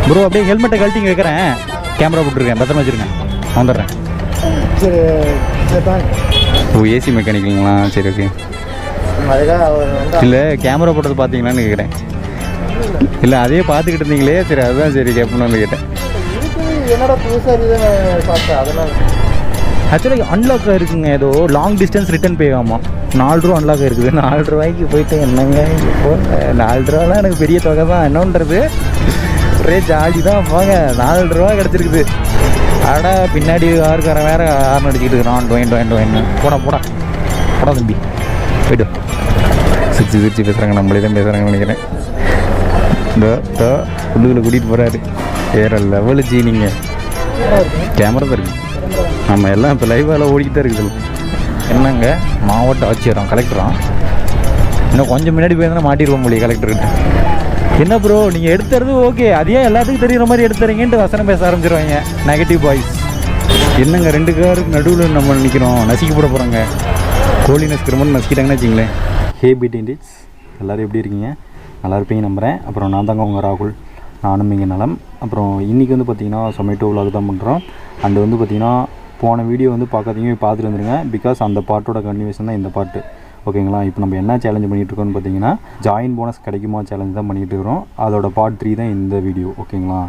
Bro அப்படியே ஹெல்மெட்டை கழட்டிங்க வைக்கிறேன், கேமரா போட்டுருக்கேன், பத்திரமா வச்சுருங்க, வந்துடுறேன். சரி ஓ ஏசி மெக்கானிக்குங்களா? சரி ஓகே. இல்லை கேமரா போட்டது பார்த்தீங்களான்னு கேட்குறேன். இல்லை அதே பார்த்துக்கிட்டு இருந்தீங்களே, சரி அதுதான் சரி கேட்பணும்னு கேட்டேன். என்னோட புதுசாக பார்த்தேன் அதெல்லாம். ஆக்சுவலாக அன்லாக் இருக்குங்க, ஏதோ லாங் டிஸ்டன்ஸ் ரிட்டன் பே ஆமாம். 4 ரூபா அன்லாக் இருக்குது. 4 ரூபாய்க்கு போயிட்டு என்னங்க இப்போ 4 ரூபாலாம் எனக்கு பெரிய தொகை தான். என்னன்றது ஒரே ஜாலி தான் போங்க. 4 ரூபா கிடச்சிருக்குது. அட பின்னாடி ஆறுக்காரன் வேறு ஆர்ன் அடிச்சுக்கிட்டு இருக்கிறான். டொயின் போடா போடா போடா தம்பி போய்ட்டு சிரிச்சு பேசுகிறாங்க. நம்மளே தான் பேசுகிறாங்கன்னு நினைக்கிறேன். இந்த உள்ளுக்குள்ளே கூட்டிகிட்டு போகிறாரு. வேறு லெவலு ஜி. நீங்கள் கேமரா தான் இருக்குது. நம்ம எல்லாம் இப்போ லைவாக ஓடிக்கிட்டு தான் இருக்குது. என்னங்க மாவட்ட ஆட்சியரம் கலெக்டரான் இன்னும் கொஞ்சம் முன்னாடி போயிருந்தா மாட்டிடுவோம் முடியும் கலெக்டர்கிட்ட. என்ன ப்ரோ நீங்கள் எடுத்துறது ஓகே, அதையே எல்லாத்துக்கும் தெரியுற மாதிரி எடுத்துறீங்கன்ட்டு வசனம் பேச ஆரம்பிச்சிருவாங்க நெகட்டிவ் பாய்ஸ். என்னங்க 2 காருக்கு நடுவில் நம்ம நிற்கிறோம், நசிக்க போட போகிறாங்க. கோழி நசிக்கிறோம்னு நசிக்கிட்டாங்கன்னு வச்சிங்களேன். ஹே பிடிஸ் எல்லோரும் எப்படி இருக்கீங்க? நல்லா இருப்பீங்க நம்புகிறேன். அப்புறம் நான் தாங்க உங்கள் ராகுல், நானும் இங்கே நலம். அப்புறம் இன்றைக்கி வந்து பார்த்திங்கன்னா சொமேட்டோ விலாக் தான் பண்ணுறோம். அண்டு வந்து பார்த்திங்கன்னா போன வீடியோ வந்து பார்க்காதீங்க, பார்த்துட்டு வந்துடுங்க. பிகாஸ் அந்த பாட்டோட கன்டினியூஷன் தான் இந்த பாட்டு, ஓகேங்களா? இப்போ நம்ம என்ன சேலஞ்ச் பண்ணிகிட்ருக்கோன்னு பார்த்தீங்கன்னா ஜாயின் போனஸ் கிடைக்குமா சேலஞ்ச் தான் பண்ணிகிட்டு இருக்கிறோம். அதோட பார்ட் 3 தான் இந்த வீடியோ, ஓகேங்களா?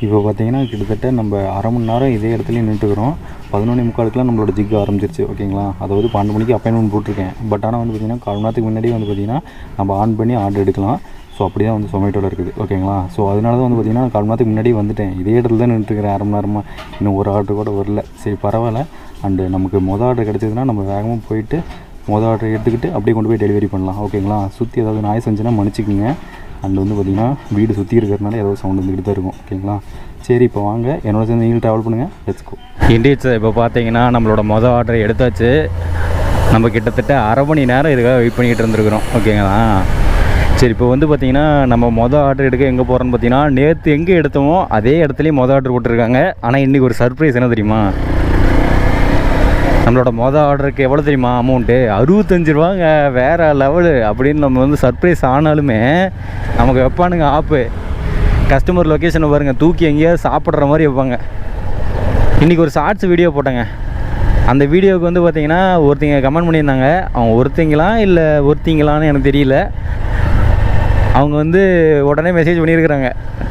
இப்போ பார்த்தீங்கன்னா கிட்டத்தட்ட நம்ம அரை மணி நேரம் இதே இடத்துல நின்றுட்டுருக்கிறோம். 11:45 நம்மளோட ஜிக் ஆரம்பிச்சிருச்சு, ஓகேங்களா? அதாவது 12 மணிக்கு அப்பாயின்மெண்ட் போட்டிருக்கேன். பட் ஆனால் வந்து பார்த்திங்கன்னா 1/4 மணி நேரத்துக்கு முன்னாடியே வந்து பார்த்திங்கன்னா நம்ம ஆன் பண்ணி ஆர்டர் எடுக்கலாம். ஸோ அப்படி தான் வந்து சொமேட்டோவில் இருக்குது, ஓகேங்களா? ஸோ அதனால தான் வந்து பார்த்திங்கன்னா 1/4 மணி நேரத்துக்கு முன்னாடி வந்துட்டேன். இதே இடத்துல தான் நின்றுட்டுருக்கிறேன் அரை மணி நேரமாக. இன்னும் ஒரு ஆர்டர் கூட வரல. சரி பரவாயில்ல. அண்டு நமக்கு ஆர்டர் கிடச்சதுன்னா நம்ம வேகமாக போயிட்டு ஆர்டர் எடுத்துக்கிட்டு அப்படியே கொண்டு போய் டெலிவரி பண்ணலாம், ஓகேங்களா? சுற்றி ஏதாவது நாய் செஞ்சுன்னா மன்னிச்சிக்கோங்க. அண்ட் வந்து பார்த்திங்கன்னா வீடு சுற்றி இருக்கிறதுனால ஏதாவது சவுண்ட் வந்துக்கிட்டு தான் இருக்கும், ஓகேங்களா? சரி இப்போ வாங்க என்னோட சேர்ந்து நீங்களும் ட்ராவல் பண்ணுங்கள். Let's go. இண்டியட்ஸ் இப்போ பார்த்தீங்கன்னா நம்மளோட ஆர்டரை எடுத்தாச்சு. நம்ம கிட்டத்தட்ட அரை மணி நேரம் இதுக்காக வெயிட் பண்ணிக்கிட்டு இருந்துருக்குறோம், ஓகேங்களா? சரி இப்போ வந்து பார்த்திங்கன்னா நம்ம ஆர்டர் எடுக்க எங்கே போகிறோன்னு பார்த்தீங்கன்னா நேற்று எங்கே எடுத்தோமோ அதே இடத்துலையும் ஆர்டர் போட்டிருக்காங்க. ஆனால் இன்றைக்கி ஒரு சர்ப்ரைஸ் என்ன தெரியுமா? நம்மளோட ஆர்டருக்கு எவ்வளோ தெரியுமா அமௌண்ட்டு? 65 ரூபாங்க. வேறு லெவலு. அப்படின்னு நம்ம வந்து சர்ப்ரைஸ் ஆனாலுமே நமக்கு வைப்பானுங்க ஆப்பு. கஸ்டமர் லொக்கேஷனை பாருங்கள், தூக்கி எங்கேயாவது சாப்பிட்ற மாதிரி வைப்பாங்க. இன்றைக்கி ஒரு ஷார்ட்ஸ் வீடியோ போட்டேங்க. அந்த வீடியோவுக்கு வந்து பார்த்திங்கன்னா ஒருத்தங்க கமெண்ட் பண்ணியிருந்தாங்க. அவங்க ஒருத்தங்களான்னு எனக்கு தெரியல. அவங்க வந்து உடனே மெசேஜ் பண்ணியிருக்கிறாங்க.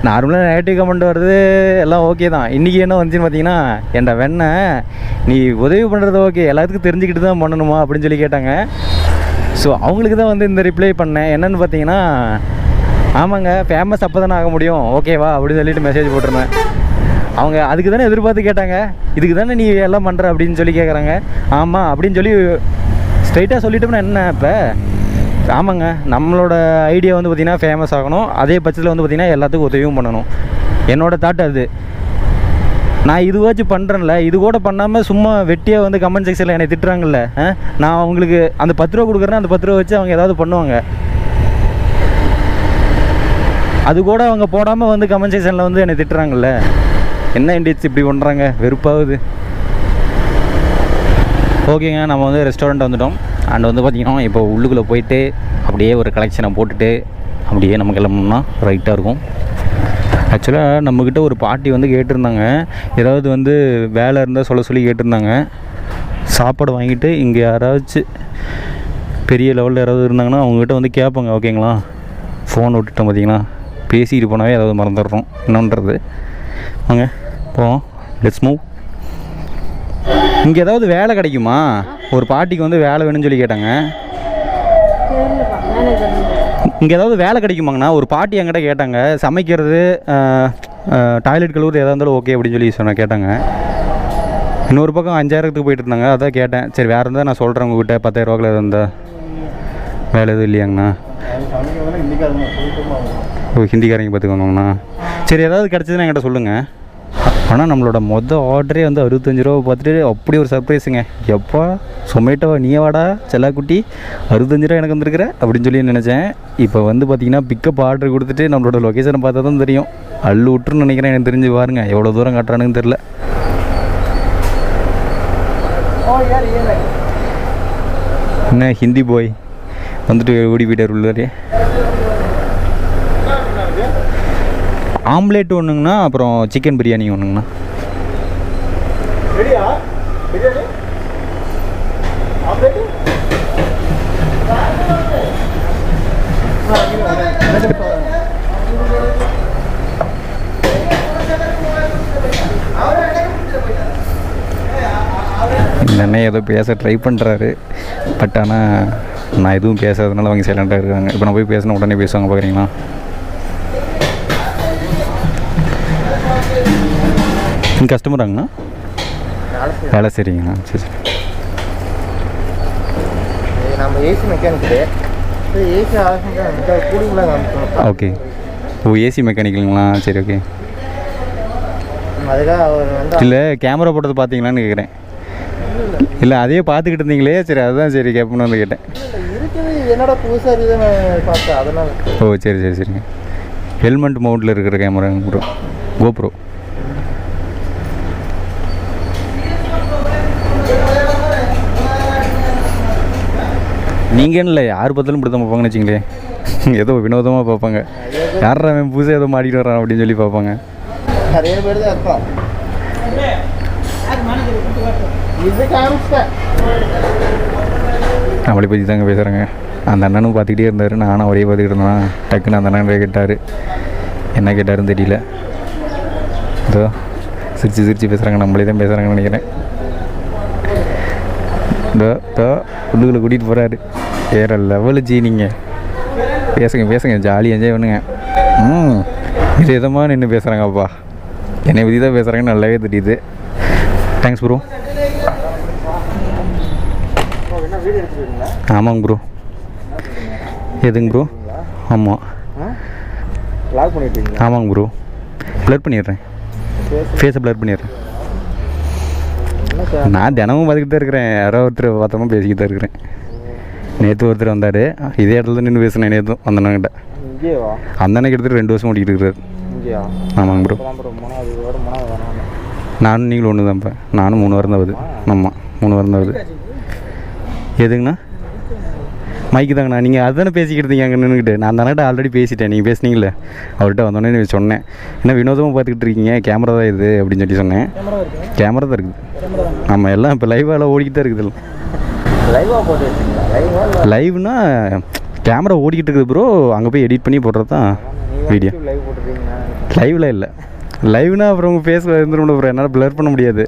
நார்மலாக நெகட்டிவ் கமெண்ட் வருது எல்லாம் ஓகே தான். இன்றைக்கி என்ன வந்துச்சுன்னு பார்த்தீங்கன்னா, ஏன்டா வெண்ணை நீ உதவி பண்ணுறது ஓகே, எல்லாத்துக்கும் தெரிஞ்சுக்கிட்டு தான் பண்ணணுமா அப்படின்னு சொல்லி கேட்டாங்க. ஸோ அவங்களுக்கு தான் வந்து இந்த ரிப்ளை பண்ணேன். என்னென்னு பார்த்தீங்கன்னா, ஆமாங்க ஃபேமஸ் அப்போ தானே ஆக முடியும், ஓகேவா அப்படின்னு சொல்லிட்டு மெசேஜ் போட்டிருந்தேன். அவங்க அதுக்கு தானே எதிர்பார்த்து கேட்டாங்க, இதுக்கு தானே நீ எல்லாம் பண்ணுற அப்படின்னு சொல்லி கேட்குறாங்க. ஆமாம் அப்படின்னு சொல்லி ஸ்ட்ரைட்டாக சொல்லிட்டோம்னா என்ன இப்போ? ஆமாங்க நம்மளோட ஐடியா வந்து பார்த்திங்கன்னா ஃபேமஸ் ஆகணும். அதே பட்சத்தில் வந்து பார்த்திங்கன்னா எல்லாத்துக்கும் உதவியும் பண்ணணும். என்னோடய தாட் அது. நான் இதுவாச்சும் பண்ணுறேன்ல, இது கூட பண்ணாமல் சும்மா வெட்டியாக வந்து கமெண்ட் செக்ஷனில் என்னை திட்டுறாங்கல்ல. நான் அவங்களுக்கு அந்த 10 ரூபா கொடுக்குறேன்னா அந்த 10 ரூபா வச்சு அவங்க ஏதாவது பண்ணுவாங்க. அது கூட அவங்க போடாமல் வந்து கமெண்ட் செக்ஷனில் வந்து என்னை திட்டுறாங்கல்ல. என்ன இண்டியட்ஸ் இப்படி பண்ணுறாங்க, வெறுப்பாகுது. ஓகேங்க நம்ம வந்து ரெஸ்டாரண்ட் வந்துட்டோம். அண்ட் வந்து பார்த்திங்கன்னா இப்போ உள்ளுக்குள்ளே போயிட்டு அப்படியே ஒரு கலெக்ஷனை போட்டுட்டு அப்படியே நம்ம கிளம்பணும்னா ரைட்டாக இருக்கும். ஆக்சுவலாக நம்மக்கிட்ட ஒரு பாட்டி வந்து கேட்டிருந்தாங்க, ஏதாவது வந்து வேலை இருந்தால் சொல்லி கேட்டிருந்தாங்க. சாப்பாடு வாங்கிட்டு இங்கே யாராச்சும் பெரிய லெவலில் யாராவது இருந்தாங்கன்னா அவங்ககிட்ட வந்து கேட்பாங்க, ஓகேங்களா? ஃபோன் விட்டுட்டோம் பார்த்தீங்கன்னா, பேசிக்கிட்டு போனாவே ஏதாவது மறந்துடுறோம். என்னன்றது வாங்க போவோம். Let's move. இங்கே ஏதாவது வேலை கிடைக்குமா? ஒரு பாட்டிக்கு வந்து வேலை வேணும்னு சொல்லி கேட்டாங்க. இங்கே ஏதாவது வேலை கிடைக்குமாங்கண்ணா? ஒரு பாட்டி என்கிட்ட கேட்டாங்க. சமைக்கிறது, டாய்லெட் கழுவுறது எதாக இருந்தாலும் ஓகே அப்படின்னு சொல்லி கேட்டாங்க. இன்னொரு பக்கம் 5000த்துக்கு போயிட்டு இருந்தாங்க. அதான் கேட்டேன். சரி வேறு இருந்தால் நான் சொல்கிறேன் உங்கள்கிட்ட. 10,000 ரூபாய்க்குள்ள இருந்தால் வேலை எதுவும் இல்லையாங்கண்ணா? ஓ ஹிந்திக்காரங்க பார்த்துக்கோங்கண்ணா. சரி ஏதாவது கிடச்சதுன்னா என்கிட்ட சொல்லுங்கள். ஆனால் நம்மளோட ஆர்டரே வந்து 65 ரூபா பார்த்துட்டு அப்படி ஒரு சர்ப்ரைஸுங்க. எப்பா சொமேட்டோவா நீயே வாடா செல்லாக்குட்டி 65 ரூபா எனக்கு வந்துருக்குற அப்படின்னு சொல்லி நினச்சேன். இப்போ வந்து பார்த்திங்கன்னா பிக்கப் ஆர்டர் கொடுத்துட்டு நம்மளோட லொக்கேஷனை பார்த்தா தான் தெரியும். அள்ளு விட்டுருன்னு நினைக்கிறேன். எனக்கு தெரிஞ்சு பாருங்க எவ்வளோ தூரம் காட்டுறானுன்னு தெரில. என்ன ஹிந்தி பாய் வந்துட்டு ஓடி போயிட்டார் உள்ளாரே. ஆம்லேட் ஒன்றுங்கண்ணா, அப்புறம் சிக்கன் பிரியாணி ஒன்றுங்கண்ணா. இந்த ஏதோ பேச ட்ரை பண்ணுறாரு. பட் ஆனால் நான் எதுவும் பேசாததுனால அவங்க சைலண்டாக இருக்காங்க. இப்போ நான் போய் பேசினா உடனே பேசுவாங்க பார்க்குறீங்களா. நீங்கள் கஸ்டமராங்கண்ணா? வேலை சரிங்கண்ணா. சரி சரி. நம்ம ஏசி மெக்கானிக்கு ஏசி ஓகே. ஓ ஏசி மெக்கானிக்கலுங்களா? சரி ஓகே. அதுக்காக அவர் வந்து இல்லை கேமரா போட்டது பார்த்தீங்களான்னு கேட்குறேன். இல்லை அதையே பார்த்துக்கிட்டு இருந்தீங்களே, சரி அதுதான் சரி கேட்பணும்னு வந்து கேட்டேன். இருக்குது என்னோட புதுசாக இருக்குதுன்னு பார்த்தேன் அதனால். ஓ சரி சரி சரிங்க. ஹெல்மெட் மவுண்டில் இருக்கிற கேமரா ப்ரோ, கோப்ரோ. நீங்கள் இல்லை யார் பார்த்தாலும் இப்படி தான் பார்ப்பாங்கன்னு வச்சிங்களே. ஏதோ வினோதமாக பார்ப்பாங்க. யாரா அவன் புதுசாக ஏதோ மாட்டிட்டு வரான் அப்படின்னு சொல்லி பார்ப்பாங்க. நிறைய பேர் தான் இருப்பான். நம்மளை பற்றி தாங்க பேசுகிறாங்க. அந்த அண்ணனும் பார்த்துக்கிட்டே இருந்தார். நானும் அவரே பார்த்துக்கிட்டு இருந்தேன். டக்குன்னு அந்த அண்ணன் கேட்டார். என்ன கேட்டாருன்னு தெரியல. இதோ சிரித்து சிரித்து பேசுகிறாங்க. நம்மளே தான் பேசுகிறாங்கன்னு நினைக்கிறேன். இதோ இதோ உள்ளுக்குள்ளே கூட்டிகிட்டு போகிறாரு. வேறு லெவலு ஜி. நீங்கள் பேசுங்க பேசுங்க, ஜாலி என்ஜாய் பண்ணுங்க. இது எதமாக நின்று பேசுகிறாங்கப்பா. என்னை பற்றி தான் பேசுகிறாங்கன்னு நல்லாவே தெரியுது. Thanks bro. ஆமாங்க ப்ரோ. எதுங்க ப்ரோ? ஆமாம் லாக் பண்ணிட்டீங்களா? ஆமாங்க ப்ரோ. ப்ளர் பண்ணிடுறேன், ஃபேஸை ப்ளர் பண்ணிடுறேன். நான் தினமும் பார்த்துக்கிட்டு தான் இருக்கிறேன். யாரோ ஒருத்தர் பார்த்தோமா பேசிக்கிட்டு தான் இருக்கிறேன். நேற்று ஒருத்தர் வந்தார். இதே இடத்துல நின்று பேசினேன் நேற்றும் அந்த அண்ணன்கிட்ட. அந்த அண்ணனுக்கு எடுத்துகிட்டு 2 வருஷம் ஓட்டிக்கிட்டு இருக்கிறார். ஆமாங்க ப்ரோ. நானும் நீங்களும் ஒன்று தான். இப்போ நானும் 3 வாரம் தான் ஆகுது. ஆமாம் 3 வாரம் தான் ஆகுது. எதுங்கண்ணா? மைக்கு தாங்கண்ணா. நீங்கள் அதுதானே பேசிக்கிட்டு இருந்தீங்க அங்கே நின்றுக்கிட்டு. நான் அந்த அண்ணாட்ட ஆல்ரெடி பேசிட்டேன். நீங்கள் பேசுனீங்களே அவர்கிட்ட வந்தோடனே சொன்னேன். என்ன வினோதமாக பார்த்துக்கிட்டு இருக்கீங்க, கேமரா தான் இது அப்படின்னு சொல்லி சொன்னேன். கேமரா தான் இருக்குது. ஆமாம் எல்லாம் இப்போ லைவாக ஓடிக்கிட்டு தான் இருக்குது. லைவ்னா கேமரா ஓடிக்கிட்டு இருக்குது ப்ரோ. அங்கே போய் எடிட் பண்ணி போடுறது தான் வீடியோ. லைவில் இல்லை. லைவ்னா அப்புறம் உங்கள் ஃபேஸ் இருந்துடும் ப்ரோ. என்னால் ப்ளர் பண்ண முடியாது.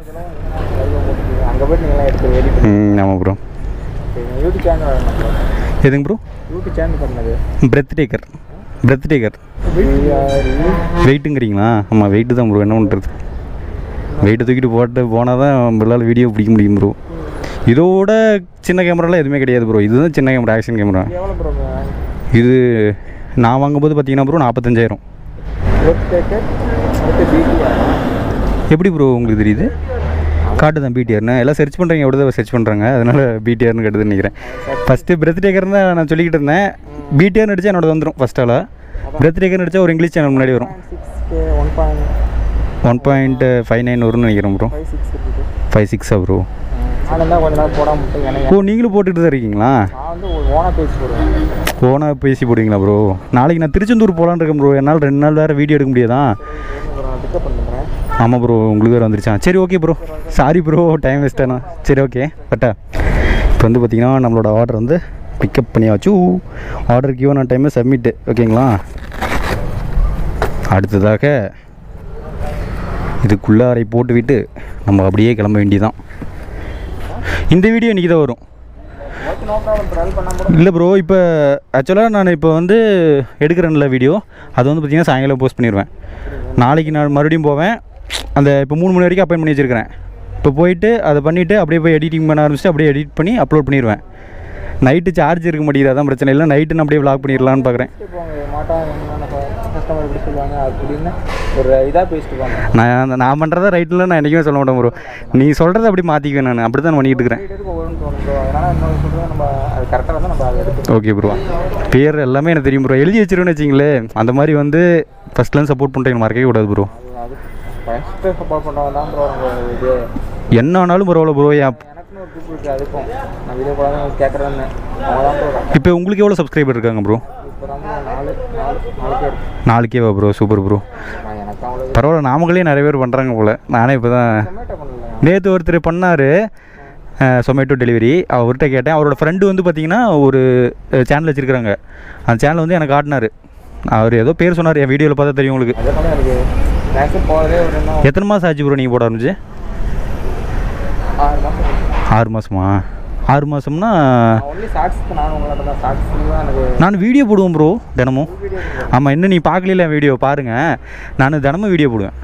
ஆமாம் ப்ரோ. எதுங்க bro? Breath taker. Breath taker வெயிட்டுங்கிறீங்களா? ஆமாம் வெயிட்டு தான் ப்ரோ. என்ன பண்ணுறது, வெயிட்டை தூக்கிட்டு போனால் தான் நம்மளால் வீடியோ பிடிக்க முடியும் ப்ரோ. இதோட சின்ன கேமராலாம் எதுவுமே கிடையாது ப்ரோ. இதுதான் சின்ன கேமரா, ஆக்ஷன் கேமரா. இது நான் வாங்கும்போது பார்த்தீங்கன்னா ப்ரோ 45,000. எப்படி ப்ரோ உங்களுக்கு தெரியுது? காட்டு தான் பிடிஆர்னு. எல்லாம் சர்ச் பண்ணுறீங்க, எவ்வளோ தான் சர்ச் பண்ணுறாங்க. அதனால் பிடிஆர்னு கேட்டதுன்னு நினைக்கிறேன். ஃபஸ்ட்டு பிரெத் டேக்கர் தான் நான் சொல்லிக்கிட்டு இருந்தேன். பிடிஆர்னு அடித்தா என்னோட வந்துடும் ஃபஸ்ட்டால். பிரெத் டேக்கர் அடித்தா ஒரு இங்கிலீஷ் சேனல் முன்னாடி வரும். 1.59 வரும்னு நினைக்கிறேன் ப்ரோ. 5.6 ப்ரோ. ஓ நீங்களும் போட்டுக்கிட்டு தான் இருக்கீங்களா? ஓனாக பேசி போடுவீங்களா ப்ரோ? நாளைக்கு நான் திருச்செந்தூர் போகலான்னு இருக்கேன் ப்ரோ. என்னால் 2 நாள் வேறு வீடியோ எடுக்க முடியாதா? ஆமாம் ப்ரோ. உங்களுக்கு வேறு வந்துருச்சா? சரி okay bro. Sorry bro, time வேஸ்ட்டானா. சரி ஓகே. பட்டா இப்போ வந்து பார்த்திங்கன்னா நம்மளோட ஆர்டர் வந்து பிக்கப் பண்ணியாச்சு. ஆர்டருக்கு ஈவனான டைமு சப்மிட்டு. ஓகேங்களா? அடுத்ததாக இதுக்குள்ளே அரை போட்டு விட்டு நம்ம அப்படியே கிளம்ப வேண்டியதான். இந்த வீடியோ இன்றைக்கி தான் வரும். இல்லை ப்ரோ, இப்போ ஆக்சுவலாக நான் இப்போ வந்து எடுக்கிறேன்ல வீடியோ, அது வந்து பார்த்திங்கன்னா சாயங்காலம் போஸ்ட் பண்ணிடுவேன். நாளைக்கு நான் மறுபடியும் போவேன். அந்த இப்போ 3 மணி வரைக்கும் அப்பாயின் பண்ணி வச்சுருக்கிறேன். இப்போ போயிட்டு அதை பண்ணிவிட்டு அப்படியே போய் எடிட்டிங் பண்ண ஆரம்பிச்சுட்டு அப்படியே எடிட் பண்ணி அப்லோட் பண்ணிடுவேன். நைட்டு சார்ஜ் இருக்க மாட்டேங்குது, அதான் பிரச்சனை. இல்லை நைட்டு நான் அப்படியே vlog பண்ணிடலான்னு பார்க்குறேன். கஸ்டமர் எப்படி சொல்லுவாங்க அப்படின்னு ஒரு இதாக பேசிட்டு போங்க. நான் பண்ணுறதா ரைட்டில் நான் என்றைக்குமே சொல்ல மாட்டேன் ப்ரோ. நீ சொல்கிறத அப்படி மாற்றிக்குவேன், நான் அப்படி தான் பண்ணிகிட்டு இருக்கிறேன். ஒவ்வொன்று தோணும் ப்ரோ. அதனால் இன்னொரு சொல்கிறது நம்ம அது கரெக்டாக தான் நம்ம அதை எடுத்து. ஓகே ப்ரோ, பேர் எல்லாமே எனக்கு தெரியும் ப்ரோ. எழுதி வச்சிருவேன்னு வச்சிங்களேன். அந்த மாதிரி வந்து ஃபஸ்ட்லேருந்து சப்போர்ட் பண்ணுறேன், மறக்கவே கூடாது ப்ரோ. அது ஃபஸ்ட்டு சப்போர்ட் பண்ணுறவங்க தான் ப்ரோ. இது என்ன ஆனாலும் பரவாயில்ல ப்ரோ. எனக்குன்னு ஒரு பீப்புள் இருக்குது. அதுக்கும் நான் வீடியோ போல தான் கேட்குறேன்னு அவங்க தான் ப்ரோ. இப்போ உங்களுக்கு எவ்வளோ சப்ஸ்கிரைபர் இருக்காங்க ப்ரோ? இப்போ தான் 4 பேர். 4K bro? Super bro. எனக்கு அவ்வளோ பரவாயில்ல, நாமங்களே நிறைய பேர் பண்ணுறாங்க போல். நானே இப்போ தான் டொமேட்டோ பண்ணல. நேற்று ஒருத்தர் பண்ணார் சொமேட்டோ டெலிவரி. அவர்கிட்ட கேட்டேன். அவரோட ஃப்ரெண்டு வந்து பார்த்திங்கன்னா ஒரு சேனல் வச்சுருக்காங்க. அந்த சேனல் வந்து எனக்கு காட்டினார். அவர் ஏதோ பேர் சொன்னார், என் வீடியோவில் பார்த்தா தெரியும் உங்களுக்கு. அதனால எனக்கு மேக்ஸிமம் போகிறதே ஒரு இன்னும் எத்தனை மாதம் ஆச்சு ப்ரோ நீங்கள் போட ஆரம்பிச்சு? 6 மாதம். 6 மாதமா? 6 மாதம்னா ஒன்லி ஷார்ட்ஸ்க்கு நான் உங்கள்கிட்ட தான் ஷார்ட்ஸ் தான் எனக்கு. நான் வீடியோ போடுவேன் ப்ரோ தினமும். ஆமாம், இன்னும் நீ பார்க்கல வீடியோ பாருங்கள். நான் தினமும் வீடியோ போடுவேன்.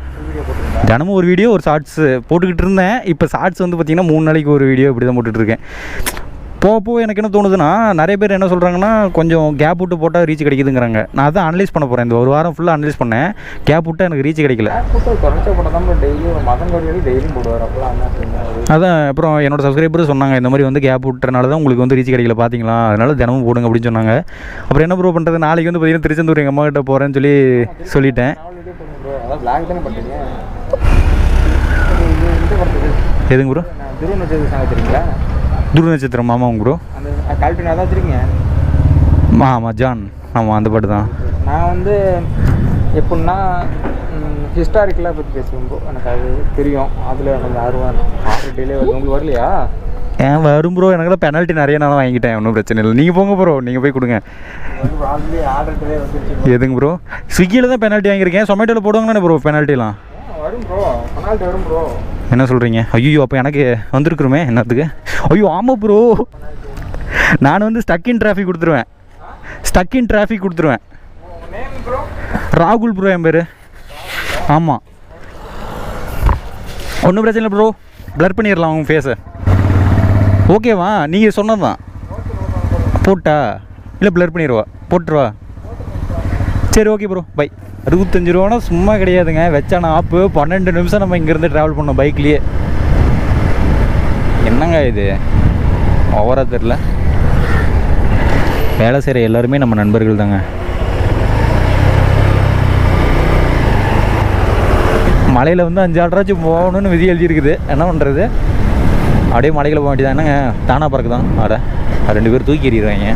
தினமும் ஒரு வீடியோ, ஒரு ஷார்ட்ஸு போட்டுக்கிட்டு இருந்தேன். இப்போ ஷார்ட்ஸ் வந்து பார்த்திங்கன்னா 3 நாளைக்கு ஒரு வீடியோ இப்படி தான் போட்டுட்ருக்கேன். போக எனக்கு என்ன தோணுதுன்னா, நிறைய பேர் என்ன சொல்கிறாங்கன்னா, கொஞ்சம் கேப் விட்டு போட்டால் ரீச் கிடைக்குதுங்கிறாங்க. நான் அதான் அனலைஸ் பண்ண போகிறேன். இந்த ஒரு வாரம் ஃபுல்லாக அனலைஸ் பண்ணேன். கேப் விட்டால் எனக்கு ரீச் கிடைக்கல. குறைச்ச போட்டால் தான் டெய்லி ஒரு மதம் கடியாடி டெய்லியும் போடுவார். அப்போலாம் அதான் அப்புறம் என்னோட சப்ஸ்கிரைபரும் சொன்னாங்க, இந்த மாதிரி வந்து கேப் விட்டுறனால தான் உங்களுக்கு வந்து ரீச் கிடைக்கல பார்த்தீங்களா, அதனால தினமும் போடுங்க அப்படின்னு சொன்னாங்க. அப்புறம் என்ன ப்ரோ பண்ணுறது, நாளைக்கு வந்து பார்த்தீங்கன்னா திருச்செந்தூர் எங்கள் அம்மா கிட்ட போகிறேன்னு சொல்லிட்டேன். எதுங்க ப்ரோ? துருவ நட்சத்திரம் சாங்க தெரியுங்களா? துருவ நட்சத்திரம் ஆமாம் ப்ரோ. அந்த கால்பினா தான் வச்சுருக்கீங்க. ஆமாம் ஜான். ஆமாம், அந்த பாட்டு தான். நான் வந்து எப்படின்னா ஹிஸ்டாரிக்கலாக பற்றி பேசுவேன் ப்ரோ. எனக்கு அது தெரியும். அதில் கொஞ்சம் ஆர்வம். ஆர்டர் டிலே வருது. உங்களுக்கு வரலையா? ஏன் வரும் ப்ரோ. எனக்குலாம் பெனால்ட்டி நிறைய நாளாக வாங்கிட்டேன். ஒன்றும் பிரச்சனை இல்லை. நீங்கள் போங்க ப்ரோ, நீங்கள் போய் கொடுங்க. ஆர்டர் டிலே வந்துருச்சு. எதுங்க ப்ரோ? ஸ்விக்கியில் தான் பெனால்ட்டி வாங்கியிருக்கேன். சொமேட்டோவில் போடுவாங்கண்ணே ப்ரோ பெனால்ட்டிலாம்? வரும் ப்ரோ, பெனால்ட்டி வரும் ப்ரோ. என்ன சொல்கிறீங்க? ஐயோ, அப்போ எனக்கு வந்துருக்குறோமே என்னத்துக்கு? ஐயோ ஆமாம் ப்ரோ, நான் வந்து ஸ்டக் இன் டிராஃபிக் கொடுத்துருவேன். ஸ்டக் இன் டிராஃபிக் கொடுத்துருவேன். ராகுல் ப்ரோ என் பேர். ஆமாம், ஒன்றும் பிரச்சனை இல்லை ப்ரோ. ப்ளர் பண்ணிடலாம் உங்கள் ஃபேஸை. ஓகேவா? நீங்கள் சொன்னது தான். போட்டா இல்லை ப்ளர் பண்ணிடுவா? போட்டுருவா? சரி ஓகே ப்ரோ, பை. 65 ரூபானா சும்மா கிடையாதுங்க. வச்சான ஆப்பு 12 நிமிஷம் நம்ம இங்கேருந்து ட்ராவல் பண்ணோம் பைக்லேயே. என்னங்க இது ஓவராக தெரில. வேலை செய்கிற எல்லாருமே நம்ம நண்பர்கள் தாங்க. மலையில் வந்து 5 ஆள்ராச்சும் போகணுன்னு விதி எழுதியிருக்குது. என்ன பண்ணுறது? அப்படியே மலைகளை போக வேண்டியதான். என்னங்க தானாக பறக்கு தான். அட 2 பேர் தூக்கி எறிடுவாங்க.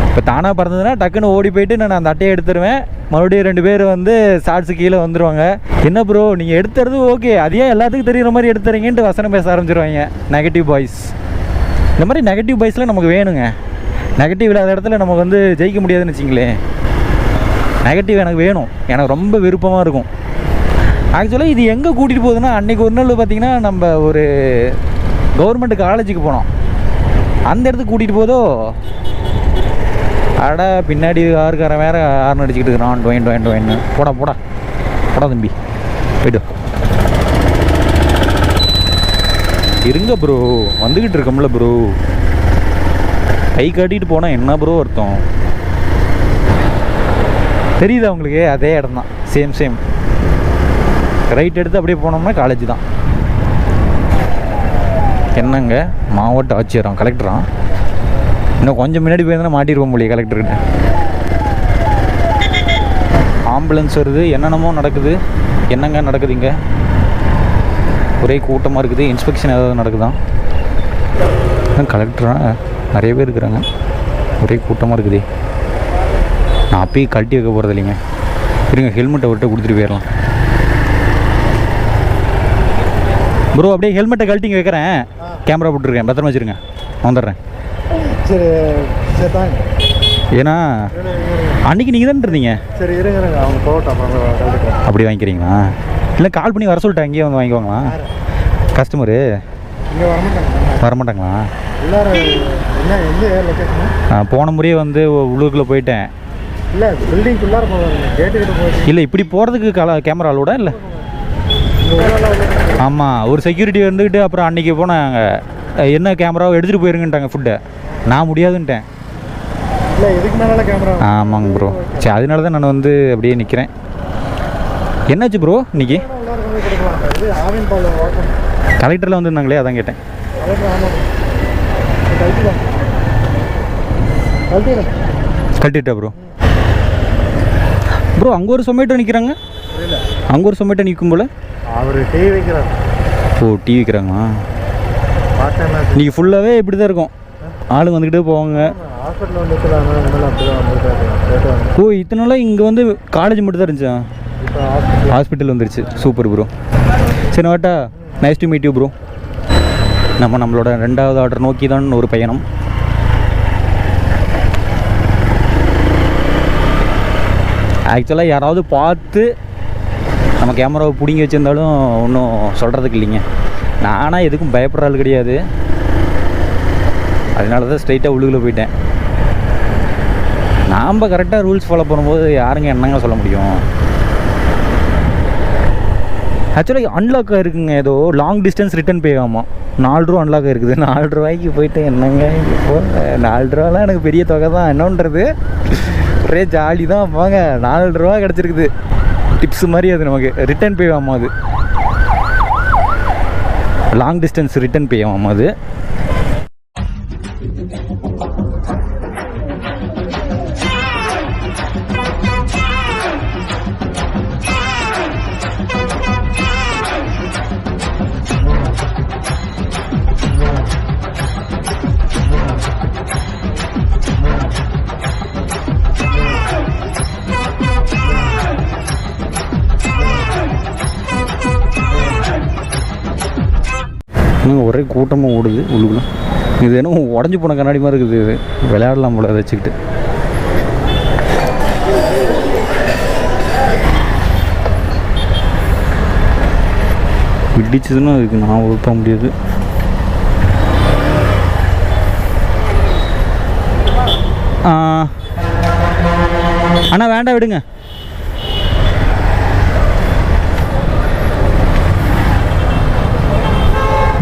இப்போ தானாக பறந்ததுன்னா டக்குன்னு ஓடி போயிட்டு நான் அந்த அட்டையை எடுத்துருவேன். மறுபடியும் 2 பேர் வந்து ஷார்ட்ஸு கீழே வந்துடுவாங்க. என்ன ப்ரோ நீங்கள் எடுத்துறது ஓகே, அதையே எல்லாத்துக்கும் தெரிகிற மாதிரி எடுத்துறீங்கன்ட்டு வசனம் பேச ஆரம்பிச்சிருவாங்க நெகட்டிவ் பாய்ஸ். இந்த மாதிரி நெகட்டிவ் பாய்ஸ்லாம் நமக்கு வேணுங்க. நெகட்டிவ் இல்லாத இடத்துல நமக்கு வந்து ஜெயிக்க முடியாதுன்னு வச்சிங்களேன். நெகட்டிவ் எனக்கு வேணும். எனக்கு ரொம்ப விருப்பமாக இருக்கும். ஆக்சுவலாக இது எங்கே கூட்டிகிட்டு போகுதுன்னா, அன்றைக்கி ஒரு நாள் பார்த்திங்கன்னா நம்ம ஒரு கவர்மெண்ட் காலேஜுக்கு போனோம். அந்த இடத்துக்கு கூட்டிகிட்டு போதோ, அட பின்னாடி காருக்காரன் வேறு ஹார்ன் அடிச்சுக்கிட்டு இருக்கிறான். டொயின் போடா போடா போடா தம்பி போய்ட்டு இருங்க ப்ரோ, வந்துக்கிட்டு இருக்கோம்ல ப்ரோ. கை காட்டிட்டு போனால் என்ன ப்ரோ அர்த்தம்? தெரியுதா உங்களுக்கு? அதே இடம் தான், சேம் ரைட் எடுத்து அப்படியே போனோம்னா காலேஜ் தான். என்னங்க மாவட்ட ஆட்சியரான் கலெக்டரான்? இன்னும் கொஞ்சம் முன்னாடி போயிருந்தா மாட்டிருப்போம் முடியும் கலெக்டர்கிட்ட. ஆம்புலன்ஸ் வருது, என்னென்னமோ நடக்குது. என்னங்க நடக்குது இங்கே? ஒரே கூட்டமாக இருக்குது. இன்ஸ்பெக்ஷன் ஏதாவது நடக்குதான்? கலெக்டராக நிறைய பேர் இருக்கிறாங்க. ஒரே கூட்டமாக இருக்குது. நான் அப்பயே கழட்டி வைக்க போகிறது இல்லைங்க. இருங்க, ஹெல்மெட்டை விட்டு கொடுத்துட்டு போயிடலாம் ப்ரோ. அப்படியே ஹெல்மெட்டை கழட்டிங்க வைக்கிறேன். கேமரா போட்டுருக்கேன், பத்திரமா வச்சுருங்க. வந்துடுறேன். சரி சரி தாங்க. ஏன்னா அன்றைக்கி நீங்கள் தானே இருந்தீங்க. சரி இருங்க, அவங்க போகட்டும். அப்படி வாங்கிக்கிறீங்களா? இல்லை கால் பண்ணி வர சொல்லிட்டு அங்கேயே வந்து வாங்கிக்குவாங்களா கஸ்டமரு? இங்கே வரமாட்டாங்களா? எல்லோரும் என்ன எந்த லொக்கேஷன்? போன முறையே வந்து உள்ளுக்குள்ளே போயிட்டேன். இல்லை பில்டிங்குள்ளார போவாங்க, கேட்டுக்கிட்ட போய். இல்லை இப்படி போகிறதுக்கு கேமரா அலோடா? இல்லை ஆமாம், ஒரு செக்யூரிட்டி வந்துக்கிட்டு அப்புறம் அன்றைக்கி போனாங்க. என்ன கேமராவை எடுத்துகிட்டு போயிருங்கன்ட்டாங்க ஃபுட்டை. நான் முடியாதுன்ட்டேன். இல்லை இதுக்கு மேலே கேமரா. ஆமாங்க ப்ரோ. சரி, அதனால தான் நான் வந்து அப்படியே நிற்கிறேன். என்னாச்சு ப்ரோ இன்னைக்கு? கலெக்டரில் வந்துருந்தாங்களே, அதான் கேட்டேன். கழட்டிட்டா ப்ரோ? ப்ரோ அங்கே ஒரு சொமேட்டோ நிற்கிறாங்க, அங்கே ஒரு சொமேட்டோ நிற்கும் போல். அவர் டீ வைக்கிறார். ஓ, டீ வைக்கிறாங்களா? இன்றைக்கி ஃபுல்லாகவே இப்படி தான் இருக்கும், ஆளுங்க வந்துக்கிட்டே போவாங்க. ஹாஸ்பிட்டல் வந்துக்கலாம். ஓ, இத்தனை நாளாக இங்கே வந்து காலேஜ் மட்டும் தான் இருந்துச்சா? ஹாஸ்பிட்டல் வந்துருச்சு. Super bro. சரி வாட்டா, nice to meet you bro. நம்மளோட 2வது ஆர்டர் நோக்கி தான் ஒரு பயணம். ஆக்சுவலாக யாராவது பார்த்து நம்ம கேமராவை பிடிங்கி வச்சுருந்தாலும் ஒன்றும் சொல்கிறதுக்கு இல்லைங்க. நானாக எதுக்கும் பயப்படுற ஆள் கிடையாது, அதனால தான் ஸ்ட்ரைட்டாக உள்ளுக்குள்ளே போயிட்டேன். நாம் கரெக்டாக ரூல்ஸ் ஃபாலோ பண்ணும்போது யாருங்க என்னங்க சொல்ல முடியும்? ஆக்சுவலாக அன்லாக் ஆகிருக்குங்க, ஏதோ லாங் டிஸ்டன்ஸ் ரிட்டன் பே ஆமாம். 4 ரூபா அன்லாக் இருக்குது. 4 ரூபாய்க்கு போயிட்டு என்னங்க இப்போ 4 ரூபாலாம் எனக்கு பெரிய தொகை தான். என்னன்றது ஒரே ஜாலி தான். வாங்க, 4 ரூபா கிடச்சிருக்குது டிப்ஸ் மாதிரி. அது நமக்கு ரிட்டன் பே ஆமாம், அது லாங் டிஸ்டன்ஸ் ரிட்டன் பே ஆமாம் அது. ஒரே கூட்டமாக ஓடுது உள்ளுக்குள்ள. இது என்ன உடஞ்சி போன கண்ணாடி மாதிரி இருக்குது. இது விளையாடலாம் போல அதை வச்சுக்கிட்டு. இடிச்சதுன்னா அதுக்கு நான் ஒழுப்ப முடியாது. அண்ணா வேண்டாம், விடுங்க.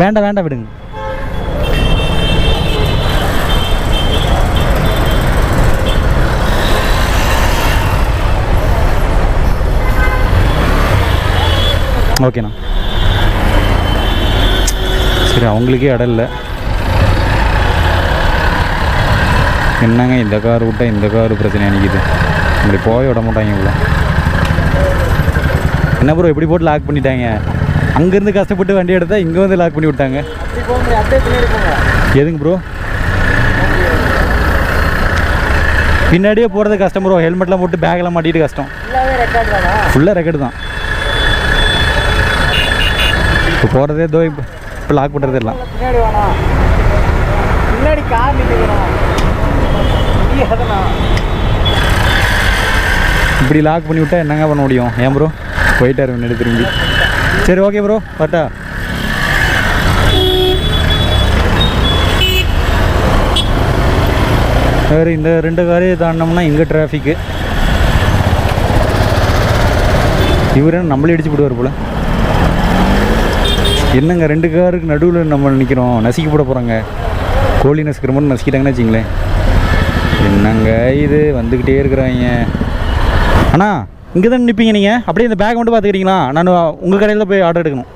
வேண்டாம் வேண்டாம், விடுங்க. ஓகேண்ணா. சரி, அவங்களுக்கே இடம் இல்லை. என்னங்க இந்த கார் விட்டால் இந்த கார் பிரச்சனை நினைக்குது. இப்படி போய் விட மாட்டாங்க இவ்வளோ. என்ன ப்ரோ இப்படி போட்டு லாக் பண்ணிட்டாங்க? அங்கேருந்து கஷ்டப்பட்டு வண்டி எடுத்தால் இங்கே வந்து லாக் பண்ணி விட்டாங்க. எதுங்க ப்ரோ? பின்னாடியே போகிறது கஷ்டம் ப்ரோ. ஹெல்மெட்லாம் போட்டு பேக்கெல்லாம் மாட்டிட்டு கஷ்டம். ஃபுல்லாக ரெக்கார்டு தான். இப்போ போகிறதே தோ இப்போ லாக் பண்ணுறது எல்லாம். இப்படி லாக் பண்ணி விட்டால் என்னங்க பண்ண முடியும்? ஏன் ப்ரோ போயிட்டார் முன்னாடி திரும்பி. சரி ஓகே ப்ரோ, பட்டா. வேறு இந்த 2 காரையும் தாண்டினோம்னா இங்கே டிராஃபிக்கு. இவர் நம்மளே அடிச்சு போடுவார் போல். என்னங்க 2 காருக்கு நடுவில் நம்ம நிற்கிறோம், நசுக்கி போட போகிறாங்க. கோழி நசுக்கிற மாதிரி நசுக்கிட்டாங்கன்னு வச்சிங்களேன். என்னங்க இது வந்துக்கிட்டே இருக்கிறாங்க. அண்ணா இங்கே தான் நிற்பீங்க நீங்கள்? அப்படியே இந்த பேக் மட்டும் பார்த்துக்கிறீங்களா? நான் உங்கள் கடையில் போய் ஆர்டர் எடுக்கணும்.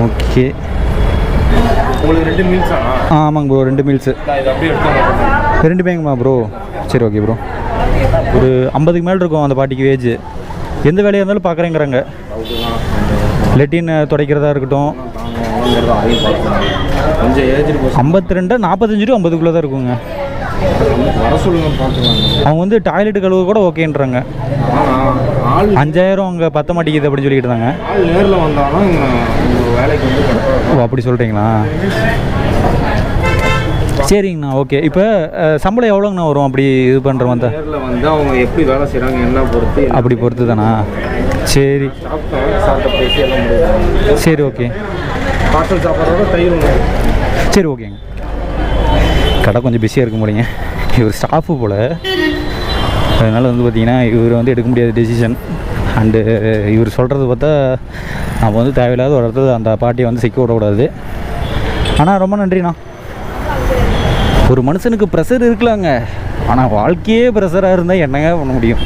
ஓகே. உங்களுக்கு 2 மீல்ஸா? ஆமாங்க ப்ரோ, 2 மீல்ஸு. 2 பேங்குமா ப்ரோ? சரி ஓகே ப்ரோ. ஒரு 50க்கு மேலே இருக்கும் அந்த பாட்டிக்கு வேஜ். எந்த வேலையாக இருந்தாலும் பார்க்குறேங்கிறாங்க. லெட்டின் துடைக்கிறதா இருக்கட்டும். 52 45 டு 50க்குள்ளே தான் இருக்குங்க. அவங்க வந்து டாய்லெட் கழுவ கூட ஓகேன்றாங்க. 5000 அங்கே பத்த மாட்டேங்குது அப்படின்னு சொல்லிட்டு இருந்தாங்க. ஓ, அப்படி சொல்கிறீங்களா? சரிங்கண்ணா, ஓகே. இப்போ சம்பளம் எவ்வளோங்கண்ணா வரும் அப்படி இது பண்ணுற வந்து அவங்க எப்படி வேலை செய்கிறாங்க என்ன பொறுத்து அப்படி பொறுத்து தானா? சரி சரி ஓகே. பார்சல் சாப்பாடோட தயிர். சரி ஓகேங்க. கடை கொஞ்சம் பிஸியாக இருக்க முடியுங்க. இவர் ஸ்டாஃபு போல், அதனால் வந்து பார்த்திங்கன்னா இவர் வந்து எடுக்க முடியாத டெசிஷன். அண்டு இவர் சொல்கிறது பார்த்தா நம்ம வந்து தேவையில்லாத ஒரு இடத்துல அந்த பாட்டியை வந்து சிக்க விடக்கூடாது. ஆனால் ரொம்ப நன்றிண்ணா. ஒரு மனுஷனுக்கு ப்ரெஷர் இருக்கலாங்க, ஆனால் வாழ்க்கையே ப்ரெஷராக இருந்தால் என்னங்க பண்ண முடியும்?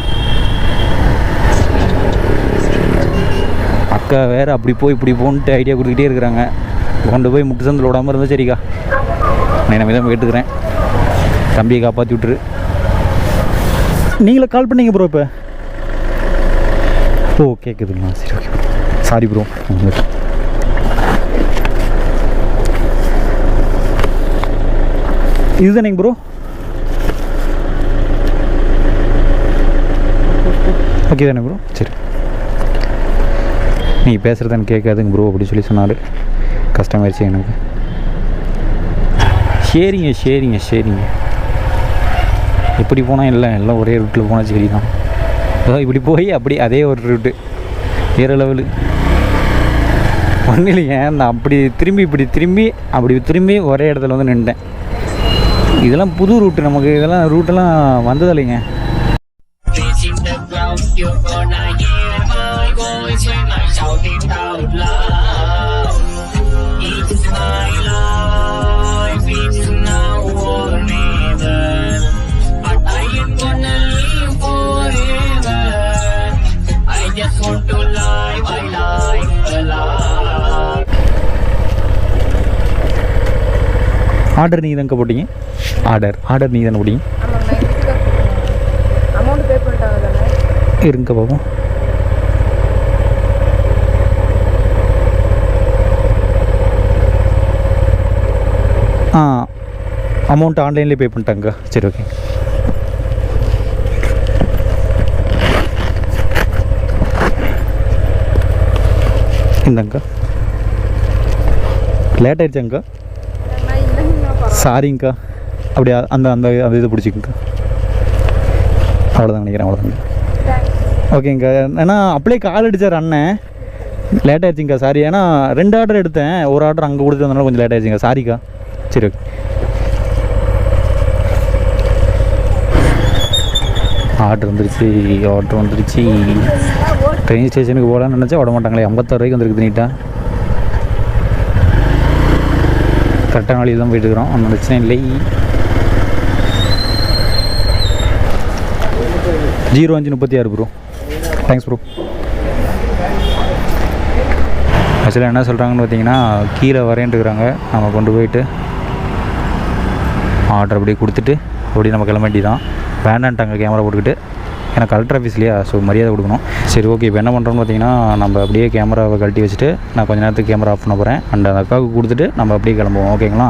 அக்கா வேறு அப்படி போய் இப்படி போன்ட்டு ஐடியா கொடுத்துக்கிட்டே இருக்கிறாங்க. கொண்டு போய் முட்டு சந்தில் விடாமல் இருந்தால் சரிக்கா, நான் நம்ம தான் கேட்டுக்கிறேன். தம்பியை காப்பாற்றி விட்டுரு. நீங்களே கால் பண்ணீங்க ப்ரோ இப்போ? ஓ கேட்குதுங்களா? சரி ஓகே, சாரி ப்ரோ. இதுதானேங்க ப்ரோ? ஓகே தானே ப்ரோ? சரி, நீங்கள் பேசுகிறது எனக்கு கேட்காதுங்க ப்ரோ அப்படி சொல்லி சொன்னார். கஷ்டமாயிருச்சு எனக்கு. சரிங்க சரிங்க சரிங்க. எப்படி போனால் எல்லாம் ஒரே ரூட்டில் போனால் சரி தான். இப்படி போய் அப்படி அதே ஒரு ரூட்டு வேறு லெவலு. ஒன்றும் இல்லைங்க, நான் அப்படி திரும்பி ஒரே இடத்துல வந்து நின்றுட்டேன். இதெல்லாம் புது ரூட்டு நமக்கு, இதெல்லாம் ரூட்டெல்லாம் வந்தது இல்லைங்க. ஆர்டர் நீங்கள் தாங்க போட்டீங்க? ஆர்டர் நீங்கள் தானே போட்டீங்க? இருங்க பாப்போம். அமௌண்ட் ஆன்லைன்லேயே பே பண்ணிட்டாங்க. சரி ஓகே. இந்தாங்க. லேட் ஆயிடுச்சாங்க்கா? சாரிங்க்கா. அப்படியா? அந்த அந்த அந்த இதை பிடிச்சிக்கங்க்கா. அவ்வளோதான் நினைக்கிறேன், அவ்வளோதாங்க. ஓகேங்க்கா. ஏன்னா அப்படியே கால் அடித்தார் அண்ணன். லேட் ஆயிடுச்சுங்க்கா, சாரி. ஏன்னா 2 ஆர்டர் எடுத்தேன், ஒரு ஆர்டர் அங்கே கொடுத்து வந்தனால கொஞ்சம் லேட் ஆயிடுச்சுங்க, சாரிக்கா. சரி ஓகே. ஆர்டர் வந்துருச்சு. ட்ரெயின் ஸ்டேஷனுக்கு போகலான்னு நினச்சா விட மாட்டாங்களே. 56 ரூபாய்க்கு வந்துருக்குது நீட்டாக. கரெக்டான வழியில் தான் போயிட்டுருக்குறோம், ஒன்றும் பிரச்சனை இல்லை. 0536 ப்ரோ. Thanks bro. ஆக்சுவலாக என்ன சொல்கிறாங்கன்னு பார்த்தீங்கன்னா, கீழே வரேன்ட்டுருக்குறாங்க. நம்ம கொண்டு போயிட்டு ஆர்டர் அப்படியே கொடுத்துட்டு அப்படியே நம்ம கிளம்ப வேண்டியதான். வேண்டான்ட்டாங்க கேமரா போட்டுக்கிட்டு. எனக்கு கலெக்டர் ஆஃபீஸ் இல்லையா, ஸோ மரியாதை கொடுக்கணும். சரி ஓகே. இப்போ என்ன பண்ணுறோன்னு பார்த்தீங்கன்னா, நம்ம அப்படியே கேமராவை கழட்டி வச்சுட்டு நான் கொஞ்சம் நேரத்துக்கு கேமரா ஆஃப் பண்ண போகிறேன். அண்ட் அந்த அக்காவுக்கு கொடுத்துட்டு நம்ம அப்படியே கிளம்புவோம். ஓகேங்களா?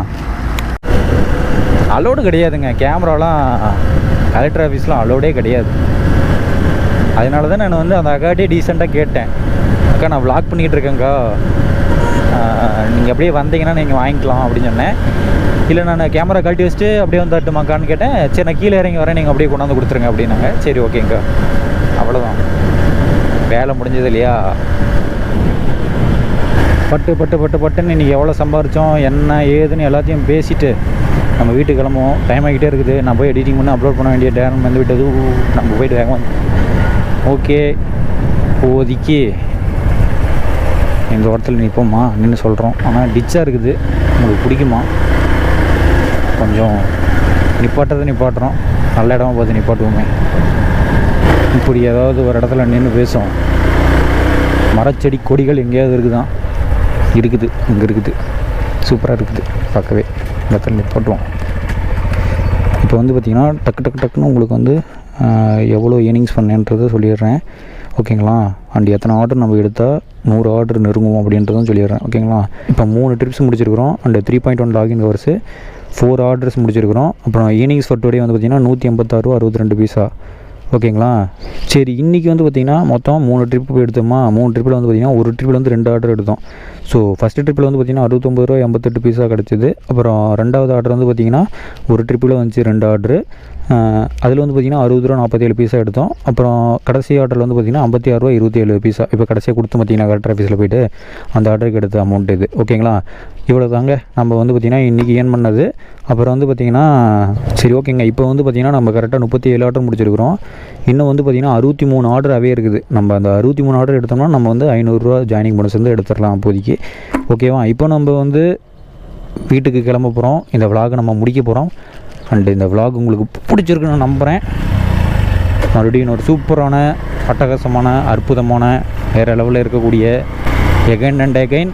அலோடு கிடையாதுங்க கேமராலாம், கலெக்டர் ஆஃபீஸ்லாம் அலோடே கிடையாது. அதனால தான் நான் வந்து அந்த அக்காட்டே டீசெண்டாக கேட்டேன், அக்கா நான் வ்ளாக் பண்ணிக்கிட்டு இருக்கேங்க்கா, நீங்கள் அப்படியே வந்தீங்கன்னா நீங்கள் வாங்கிக்கலாம் அப்படின்னு சொன்னேன். இல்லை நான் கேமரா கழட்டி வச்சுட்டு அப்படியே வந்து தட்டுமாக்கான்னு கேட்டேன். சரி நான் கீழே இறங்கி வரேன், நீங்கள் அப்படியே கொண்டாந்து கொடுத்துருங்க அப்படின்னாங்க. சரி ஓகேங்க்கா, அவ்வளோதான், வேலை முடிஞ்சது இல்லையா. பட்டுன்னு இன்றைக்கி எவ்வளோ சம்பாரித்தோம் என்ன ஏதுன்னு எல்லாத்தையும் பேசிவிட்டு நம்ம வீட்டுக்கு கிளம்புவோம். டைம் ஆகிட்டே இருக்குது. நான் போய் எடிட்டிங் பண்ணி அப்லோட் பண்ண வேண்டிய டைம் வந்து விட்டது. நம்ம போய்ட்டு வேகமாக. ஓகே, இப்போதைக்கு எங்கள் இடத்துல நிற்போம்மா நின்று சொல்கிறோம். ஆனால் டிச்சாக இருக்குது, உங்களுக்கு பிடிக்குமா? கொஞ்சம் நிப்பாட்டுறோம், நல்ல இடமா பார்த்து நிப்பாட்டுவோமே. இப்படி ஏதாவது ஒரு இடத்துல நின்று பேசும். மரச்செடி கொடிகள் எங்கேயாவது இருக்குது, இங்கே இருக்குது, சூப்பராக இருக்குது பார்க்கவே. இந்த இடத்துல நிப்பாட்டுவோம். இப்போ வந்து பார்த்திங்கன்னா டக்குன்னு உங்களுக்கு வந்து எவ்வளோ ஏர்னிங்ஸ் பண்ணேன்றதை சொல்லிடுறேன். ஓகேங்களா? அண்ட் எத்தனை ஆர்டர் நம்ம எடுத்தால் 100 ஆர்டர் நெருங்குவோம் அப்படின்றதும் சொல்லிடுறேன். ஓகேங்களா? இப்போ 3 ட்ரிப்ஸ் முடிச்சிருக்கிறோம். அண்ட் 3.1 லாகின் ஹவர்ஸு, 4 ஆர்டர்ஸ் முடிச்சிருக்கிறோம். அப்புறம் ஏர்னிங்ஸ் ஃபார் டுடே வந்து பார்த்திங்கன்னா 186.62 பைசா. ஓகேங்களா? சரி, இன்றைக்கி வந்து பார்த்திங்கன்னா மொத்தம் 3 ட்ரிப்பு எடுத்தோமா. 3 ட்ரிப்பில் வந்து பார்த்திங்கன்னா ஒரு ட்ரிப்பில் வந்து 2 ஆர்டர் எடுத்தோம். ஸோ ஃபஸ்ட்டு ட்ரிப்பில் வந்து பார்த்திங்கன்னா 69.88 பைசா கிடச்சிது. அப்புறம் 2வது ஆர்டர் வந்து பார்த்திங்கன்னா ஒரு ட்ரிப்பில் வந்துச்சு 2 ஆர்டரு. அதில் வந்து பார்த்திங்கன்னா 60.47 பைசா எடுத்தோம். அப்புறம் கடைசி ஆர்டரில் வந்து பார்த்திங்கன்னா 56.27 பைசா. இப்போ கடைசியாக கொடுத்து பார்த்திங்கன்னா கலெக்டர் ஆஃபீஸில் போய்ட்டு அந்த ஆர்டருக்கு எடுத்த அமௌண்ட் இது. ஓகேங்களா? இவ்வளோ தாங்க நம்ம வந்து பார்த்திங்கன்னா இன்றைக்கி ஏர்ன் பண்ணது. அப்புறம் வந்து பார்த்திங்கன்னா சரி ஓகேங்க. இப்போ வந்து பார்த்திங்கன்னா நம்ம கரெக்டாக 37 ஆர்டர் முடிச்சிருக்கிறோம். இன்னும் வந்து பார்த்திங்கன்னா 63 ஆர்டராகவே இருக்குது. நம்ம அந்த 63 ஆர்டர் எடுத்தோம்னா நம்ம வந்து 500 ரூபா ஜாயினிங் போனஸ் வந்து எடுத்துடலாம் அப்போதைக்கு. ஓகேவா? இப்போ நம்ம வந்து வீட்டுக்கு கிளம்ப போகிறோம். இந்த விலாகை நம்ம முடிக்க போகிறோம். அண்டு இந்த விலாக் உங்களுக்கு பிடிச்சிருக்குன்னு நான் நம்புகிறேன். மறுபடியும் ஒரு சூப்பரான அட்டகாசமான அற்புதமான வேறு லெவலில் இருக்கக்கூடிய எகைன் அண்ட் எகைன்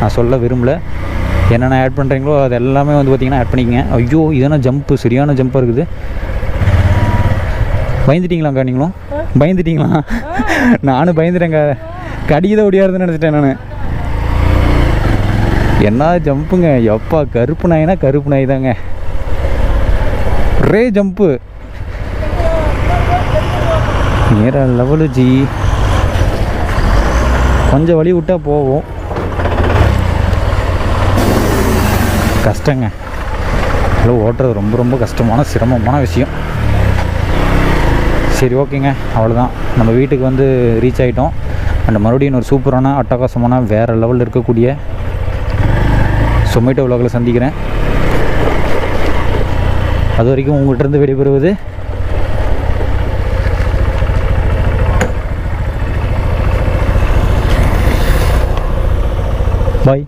நான் சொல்ல விரும்பலை. என்னென்ன ஆட் பண்ணுறீங்களோ அது எல்லாமே வந்து பார்த்திங்கன்னா ஆட் பண்ணிக்கங்க. ஐயோ இதென்ன ஜம்ப்பு, சரியான ஜம்ப்பாக இருக்குது. பயந்துட்டிங்களாங்க்கா? நீங்களும் பயந்துட்டிங்களா? நானும் பயந்துட்டேங்க. கடிக்கதை ஒடியாருதுன்னு நினச்சிட்டேன் நான். என்ன ஜம்ப்புங்க எப்பா! கருப்பு நாய்னா கருப்பு நாய் தாங்க. ஒரே ஜம்ப்பு நேர லெவலு ஜி. கொஞ்சம் வழி விட்டால் போவோம். கஷ்டங்க. இல்லை ஓட்டுறது ரொம்ப ரொம்ப கஷ்டமான சிரமமான விஷயம். சரி ஓகேங்க, அவ்வளோதான். நம்ம வீட்டுக்கு வந்து ரீச் ஆகிட்டோம். அண்ட் மறுபடியும் ஒரு சூப்பரான அட்டகாசமான வேறு லெவலில் இருக்கக்கூடிய சொமேட்டோ விலாகில் சந்திக்கிறேன். அது வரைக்கும் உங்கள்கிட்ட விடைபெறுவது பாய்.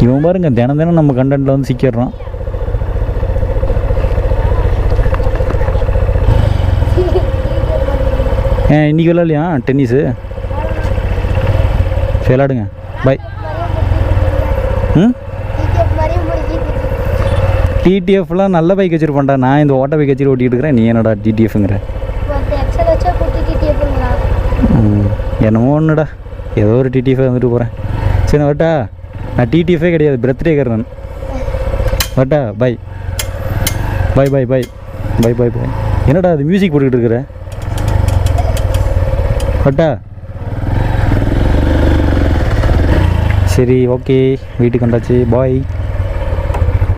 இவன் பாருங்க தினம் தினம் நம்ம கண்டென்ட்டில் வந்து சிக்கிடுறான். இன்றைக்கி விளாட்லையா டென்னிஸு? சரி விளாடுங்க. பாய். டிடிஎஃப்லாம் நல்ல பைக் வச்சுருப்பான்டா. நான் இந்த ஓட்ட பைக் வச்சுட்டு ஓட்டிகிட்டு இருக்கிறேன். நீ என்னடா டிடிஎஃப்ங்கிற? என்னமோ ஒன்றுடா, ஏதோ ஒரு டிடிஎஃப் வந்துட்டு போகிறேன். சரி வரட்டா? நான் டிடிஎஃபே கிடையாது, பிரத் டேக்கர் நான். வரட்டா? பாய் பாய் பாய் பாய் பாய் பாய் பாய். என்னடா அது மியூசிக் போட்டுக்கிட்டு இருக்கிற? வரட்டா? சரி ஓகே, வீட்டுக்கு வந்தாச்சு. பாய்.